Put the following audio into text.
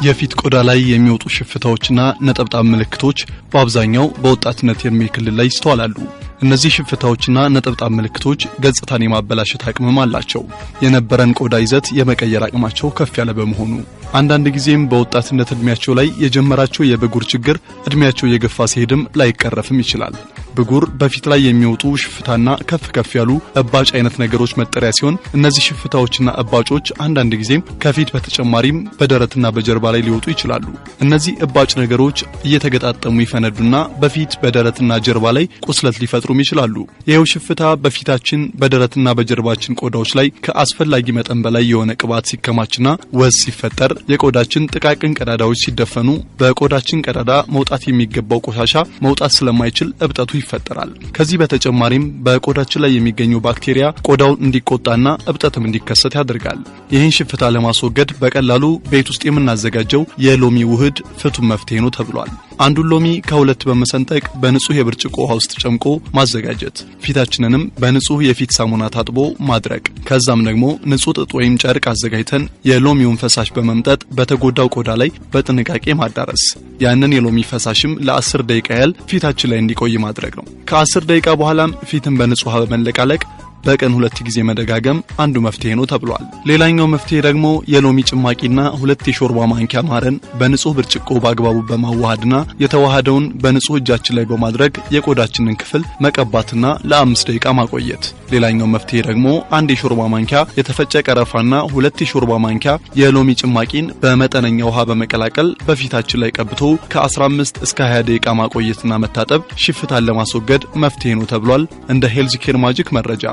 የፊት ቆዳ ላይ የሚወጡ ሽፍታዎችና ነጠብጣብ ምልክቶች በአብዛኛው በወጣትነት የእድሜ ክልል ላይ ይስተዋላሉ። እነዚህ ሽፍታዎችና ነጠብጣብ ምልክቶች ገጽታን የማበላሸት አቅምም አላቸው። የነበረን ቆዳ ይዘት የመቀየር አቅማቸው ከፍ ያለ በመሆኑ አንዳንድ ጊዜም በወጣትነት እድሜያቸው ላይ የጀመራቸው የብጉር ችግር እድሜያቸው የገፋ ሲሄድም ላይቀረፍም ይችላል። ብጉር በፊት ላይ የሚወጡ ሽፍታና ከፍ ያሉ እባጭ አይነት ነገሮች መጠሪያ ሲሆን እነዚህ ሽፍታዎችና እባጮች አንዳንድ ጊዜም ከፊት በተጨማሪም በደረትና በጀርባ ላይ ሊወጡ ይችላሉ። እነዚህ እባጭ ነገሮች እየተገጣጠሙ ይፈነዱና በፊት በደረትና ጀርባ ላይ ቁስለት ሊፈጥሩም ይችላሉ። ይሄው ሽፍታ በፊታችን በደረትና በጀርባችን ቆዳዎች ላይ ከአስፈላጊ መጠን በላይ የሆነ ቅባት ሲከማችና ወዝ ሲፈጠር የቆዳችን ጥቃቅን ቀዳዳዎች ሲደፈኑ በቆዳችን ቀዳዳ መውጣት የሚገባው ቆሻሻ መውጣት ስለማይችል እብጠቱ ይፈጠራል። ከዚህ በተጨማሪም በቆዳችን ላይ የሚገኙ ባክቴሪያ ቆዳውን እንዲቆጣና እብጠትም እንዲከሰት ያደርጋል። ይህን ሽፍታ ለማስወገድ በቀላሉ ቤት ውስጥ የምናዘጋጀው የሎሚ ውህድ ፍቱን መፍትሄ ነው ተብሏል። አንዱን ሎሚ ከሁለት በመሰንጠቅ በንጹህ የብርጭቆ ውሃ ውስጥ ጨምቆ ማዘጋጀት፣ ፊታችንንም በንጹህ የፊት ሳሙና ታጥቦ ማድረቅ፣ ከዛም ደግሞ ንጹህ ጥጥ ወይም ጨርቅ አዘጋጅተን የሎሚውን ፈሳሽ በመምጠጥ በተጎዳው ቆዳ ላይ በጥንቃቄ ማዳረስ፣ ያንን የሎሚ ፈሳሽም ለ10 ደቂቃ ያህል ፊታችን ላይ እንዲቆይ ማድረግ ነው። ከ10 ደቂቃ በኋላም ፊትን በንጹህ ውሃ በመለቃለቅ በቀን 2 ጊዜ መደጋገም አንዱ መፍትሄ ነው ተብሏል። ሌላኛው መፍትሄ ደግሞ የሎሚ ጭማቂና 2 የሾርባ ማንኪያ ማርን በንጹህ ብርጭቆ በአግባቡ በማዋሃድና የተዋሃደውን በንጹህ እጃችን ላይ በማድረግ የቆዳችንን ክፍል መቀባትና ለ5 ደቂቃ ማቆየት። ሌላኛው መፍትሄ ደግሞ 1 የሾርባ ማንኪያ የተፈጨ ቀረፋና 2 የሾርባ ማንኪያ የሎሚ ጭማቂን በመጠነኛ ውሃ በመቀላቀል በፊታችን ላይ ቀብቶ ከ15 እስከ 20 ደቂቃ ማቆየትና መታጠብ ሽፍታን ለማስወገድ መፍትሄ ነው ተብሏል። እንደ ሄልዝ ኬር ማጂክ መረጃ